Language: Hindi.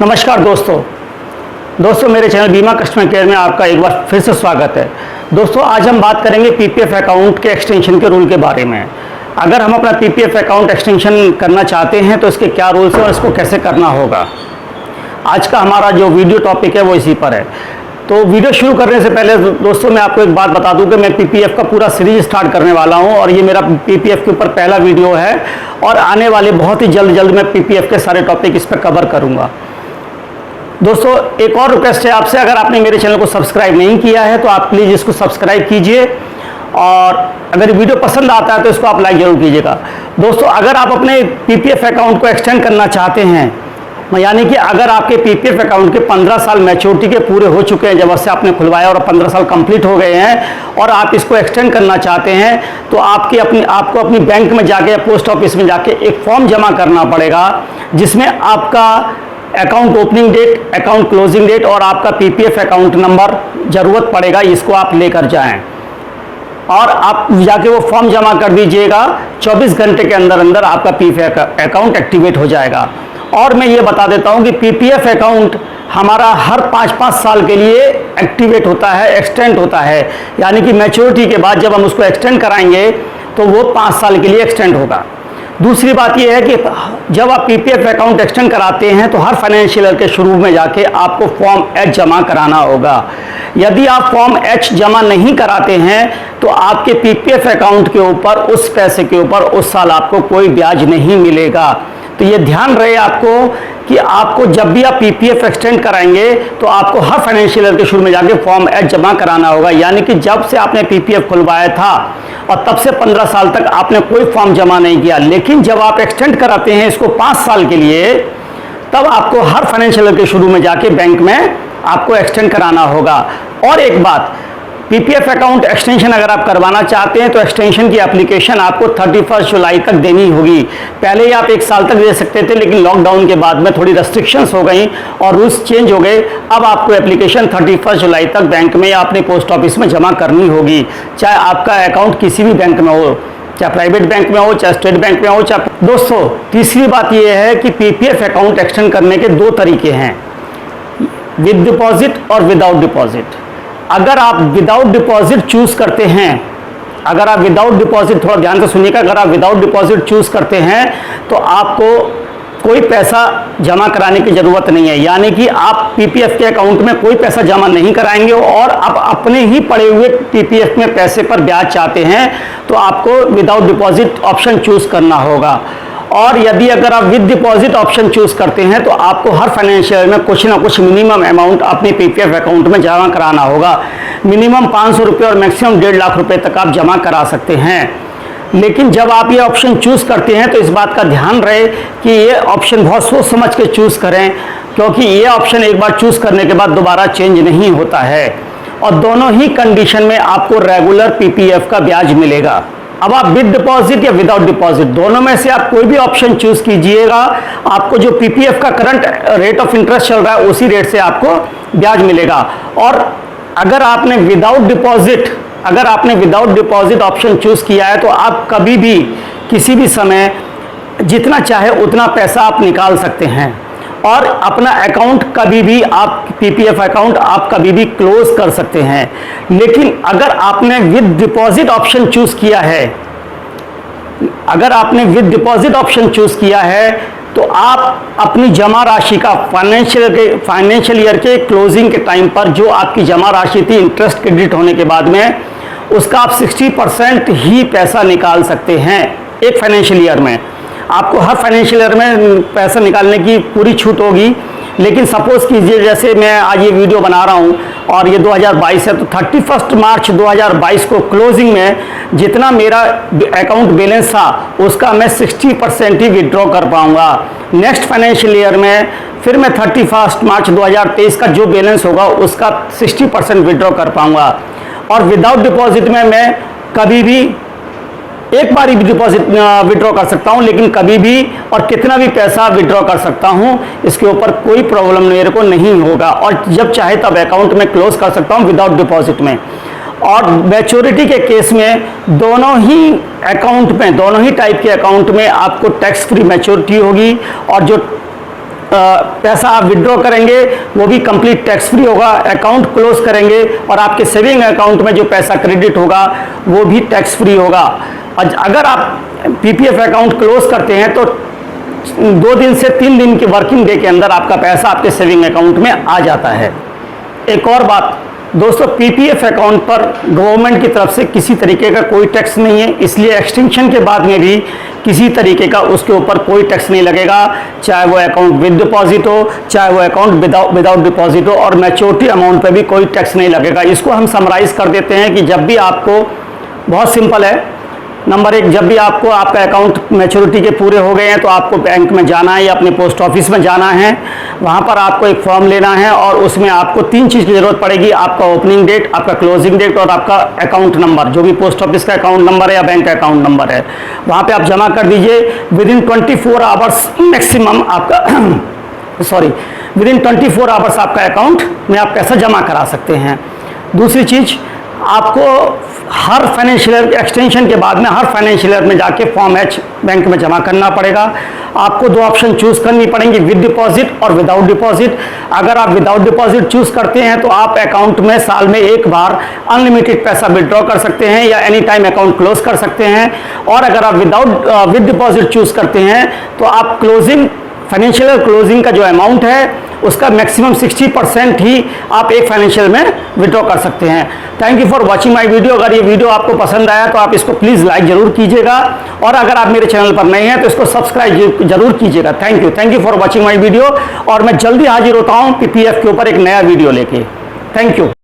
नमस्कार दोस्तों मेरे चैनल बीमा कस्टमर केयर में आपका एक बार फिर से स्वागत है। दोस्तों आज हम बात करेंगे पीपीएफ अकाउंट के एक्सटेंशन के रूल के बारे में। अगर हम अपना पीपीएफ अकाउंट एक्सटेंशन करना चाहते हैं तो इसके क्या रूल्स हैं और इसको कैसे करना होगा। आज का हमारा जो वीडियो टॉपिक है वो इसी पर है। तो वीडियो शुरू करने से पहले दोस्तों मैं आपको एक बात बता दूं कि मैं पीपीएफ का पूरा सीरीज स्टार्ट करने वाला हूं और ये मेरा पीपीएफ के ऊपर पहला वीडियो है और आने वाले बहुत ही जल्द मैं पीपीएफ के सारे टॉपिक इस पर कवर करूंगा। दोस्तों एक और रिक्वेस्ट है आपसे, अगर आपने मेरे चैनल को सब्सक्राइब नहीं किया है तो आप प्लीज़ इसको सब्सक्राइब कीजिए और अगर वीडियो पसंद आता है तो इसको आप लाइक जरूर कीजिएगा। दोस्तों अगर आप अपने पीपीएफ अकाउंट को एक्सटेंड करना चाहते हैं, यानी कि अगर आपके पीपीएफ अकाउंट के 15 साल मैच्योरिटी के पूरे हो चुके हैं जब से आपने खुलवाया और 15 साल कंप्लीट हो गए हैं और आप इसको एक्सटेंड करना चाहते हैं तो आपको अपनी बैंक में जाके या पोस्ट ऑफिस में जाके एक फॉर्म जमा करना पड़ेगा जिसमें आपका account opening date, account closing date और आपका पीपीएफ अकाउंट नंबर ज़रूरत पड़ेगा। इसको आप लेकर जाएं और आप जाके वो फॉर्म जमा कर दीजिएगा। 24 घंटे के अंदर आपका पीपीएफ अकाउंट एक्टिवेट हो जाएगा। और मैं ये बता देता हूँ कि पीपीएफ अकाउंट हमारा हर 5-5 साल के लिए एक्टिवेट होता है, एक्सटेंड होता है, यानी कि मैच्योरिटी के बाद जब हम उसको एक्सटेंड कराएंगे तो वो 5 साल के लिए एक्सटेंड होगा। दूसरी बात यह है कि जब आप पीपीएफ अकाउंट एक्सटेंड कराते हैं तो हर फाइनेंशियल ईयर के शुरू में जाके आपको फॉर्म एच जमा कराना होगा। यदि आप फॉर्म एच जमा नहीं कराते हैं तो आपके पीपीएफ अकाउंट के ऊपर, उस पैसे के ऊपर उस साल आपको कोई ब्याज नहीं मिलेगा। तो ये ध्यान रहे आपको कि आपको जब भी आप पीपीएफ एक्सटेंड कराएंगे तो आपको हर फाइनेंशियल ईयर के शुरू में जाके फॉर्म एच जमा कराना होगा, यानी कि जब से आपने पीपीएफ खुलवाया था और तब से 15 साल तक आपने कोई फॉर्म जमा नहीं किया, लेकिन जब आप एक्सटेंड कराते हैं इसको 5 साल के लिए तब आपको हर फाइनेंशियल ईयर के शुरू में जाके बैंक में आपको एक्सटेंड कराना होगा। और एक बात, पीपीएफ अकाउंट एक्सटेंशन अगर आप करवाना चाहते हैं तो एक्सटेंशन की एप्लीकेशन आपको 31 जुलाई तक देनी होगी। पहले ही आप 1 साल तक दे सकते थे, लेकिन लॉकडाउन के बाद में थोड़ी रेस्ट्रिक्शंस हो गई और रूल्स चेंज हो गए। अब आपको एप्लीकेशन 31 जुलाई तक बैंक में या अपने पोस्ट ऑफिस में जमा करनी होगी, चाहे आपका अकाउंट किसी भी बैंक में हो, चाहे प्राइवेट बैंक में हो, चाहे स्टेट बैंक में हो, चाहे। दोस्तों तीसरी बात यह है कि पीपीएफ अकाउंट एक्सटेंड करने के 2 तरीके हैं, विद डिपॉजिट और विदाउट डिपॉजिट। अगर आप विदाउट डिपॉजिट चूज करते हैं, अगर आप विदाउट डिपॉजिट, थोड़ा ध्यान से सुनिएगा, अगर आप विदाउट डिपॉजिट चूज करते हैं तो आपको कोई पैसा जमा कराने की ज़रूरत नहीं है, यानी कि आप पीपीएफ के अकाउंट में कोई पैसा जमा नहीं कराएंगे और आप अपने ही पड़े हुए पीपीएफ में पैसे पर ब्याज चाहते हैं तो आपको विदाउट डिपॉजिट ऑप्शन चूज करना होगा। और यदि अगर आप विद डिपॉजिट ऑप्शन चूज करते हैं तो आपको हर फाइनेंशियल में कुछ ना कुछ मिनिमम अमाउंट अपने पीपीएफ अकाउंट में जमा कराना होगा। मिनिमम 500 रुपये और मैक्सिमम 1.5 लाख रुपए तक आप जमा करा सकते हैं। लेकिन जब आप ये ऑप्शन चूज करते हैं तो इस बात का ध्यान रहे कि ये ऑप्शन बहुत सोच समझ के चूज करें, क्योंकि ये ऑप्शन एक बार चूज करने के बाद दोबारा चेंज नहीं होता है और दोनों ही कंडीशन में आपको रेगुलर पीपीएफ का ब्याज मिलेगा। अब आप विद डिपॉजिट या विदाउट डिपॉजिट दोनों में से आप कोई भी ऑप्शन चूज कीजिएगा, आपको जो पीपीएफ का करंट रेट ऑफ इंटरेस्ट चल रहा है उसी रेट से आपको ब्याज मिलेगा। और अगर आपने विदाउट डिपॉजिट ऑप्शन चूज किया है तो आप कभी भी किसी भी समय जितना चाहे उतना पैसा आप निकाल सकते हैं और अपना अकाउंट कभी भी आप पीपीएफ अकाउंट आप कभी भी क्लोज कर सकते हैं। लेकिन अगर आपने विद डिपॉजिट ऑप्शन चूज किया है, अगर आपने विद डिपॉजिट ऑप्शन चूज किया है तो आप अपनी जमा राशि का फाइनेंशियल ईयर के क्लोजिंग के टाइम पर जो आपकी जमा राशि थी इंटरेस्ट क्रेडिट होने के बाद में उसका आप 60% ही पैसा निकाल सकते हैं एक फाइनेंशियल ईयर में। आपको हर फाइनेंशियल ईयर में पैसा निकालने की पूरी छूट होगी, लेकिन सपोज कीजिए जैसे मैं आज ये वीडियो बना रहा हूँ और ये 2022 है तो 31 मार्च 2022 को क्लोजिंग में जितना मेरा अकाउंट बैलेंस था उसका मैं 60% ही विड्रॉ कर पाऊँगा। नेक्स्ट फाइनेंशियल ईयर में फिर मैं 31 मार्च 2023 का जो बैलेंस होगा उसका 60% विड्रॉ कर पाऊँगा। और विदाउट डिपॉजिट में मैं कभी भी एक बार ही डिपॉजिट विड्रॉ कर सकता हूं, लेकिन कभी भी और कितना भी पैसा विड्रॉ कर सकता हूं, इसके ऊपर कोई प्रॉब्लम मेरे को नहीं होगा और जब चाहे तब अकाउंट में क्लोज कर सकता हूं विदाउट डिपॉजिट में। और मैच्योरिटी के केस में दोनों ही अकाउंट में, दोनों ही टाइप के अकाउंट में आपको टैक्स फ्री मैच्योरिटी होगी और जो पैसा आप विड्रॉ करेंगे वो भी कंप्लीट टैक्स फ्री होगा। अकाउंट क्लोज करेंगे और आपके सेविंग अकाउंट में जो पैसा क्रेडिट होगा वो भी टैक्स फ्री होगा। अगर आप पीपीएफ अकाउंट क्लोज करते हैं तो 2 दिन से 3 दिन के वर्किंग डे के अंदर आपका पैसा आपके सेविंग अकाउंट में आ जाता है। एक और बात दोस्तों, पीपीएफ अकाउंट पर गवर्नमेंट की तरफ से किसी तरीके का कोई टैक्स नहीं है, इसलिए एक्सटेंशन के बाद में भी किसी तरीके का उसके ऊपर कोई टैक्स नहीं लगेगा, चाहे वो अकाउंट विद डिपॉजिट हो, चाहे वो अकाउंट विदाउट डिपॉजिट हो, और मैच्योरिटी अमाउंट पर भी कोई टैक्स नहीं लगेगा। इसको हम समराइज कर देते हैं कि जब भी आपको, बहुत सिंपल है, नंबर 1, जब भी आपको आपका अकाउंट मैच्योरिटी के पूरे हो गए हैं तो आपको बैंक में जाना है या अपने पोस्ट ऑफिस में जाना है। वहाँ पर आपको एक फॉर्म लेना है और उसमें आपको 3 चीज़ की ज़रूरत पड़ेगी, आपका ओपनिंग डेट, आपका क्लोजिंग डेट और आपका अकाउंट नंबर, जो भी पोस्ट ऑफिस का अकाउंट नंबर है या बैंक का अकाउंट नंबर है, वहाँ पर आप जमा कर दीजिए। विदिन 24 आवर्स मैक्सिमम आपका विदिन 24 आवर्स आपका अकाउंट में आप पैसा जमा करा सकते हैं। दूसरी चीज़, आपको हर फाइनेंशियल एक्सटेंशन के बाद में हर फाइनेंशियल ईयर में जाके फॉर्म H बैंक में जमा करना पड़ेगा। आपको 2 ऑप्शन चूज़ करनी पड़ेंगी, विद डिपॉजिट और विदाउट डिपॉजिट। अगर आप विदाउट डिपॉजिट चूज़ करते हैं तो आप अकाउंट में साल में एक बार अनलिमिटेड पैसा विड्रॉ कर सकते हैं या एनी टाइम अकाउंट क्लोज कर सकते हैं। और अगर आप विद डिपॉजिट चूज़ करते हैं तो आप फाइनेंशियल क्लोजिंग का जो अमाउंट है उसका मैक्सिमम 60% ही आप एक फाइनेंशियल में विड्रॉ कर सकते हैं। Thank you for watching my video. अगर ये वीडियो आपको पसंद आया तो आप इसको प्लीज़ लाइक जरूर कीजिएगा और अगर आप मेरे चैनल पर नए हैं तो इसको सब्सक्राइब जरूर कीजिएगा। Thank you for watching my video और मैं जल्दी हाजिर होता हूँ पीपीएफ के ऊपर एक नया वीडियो लेके। Thank you.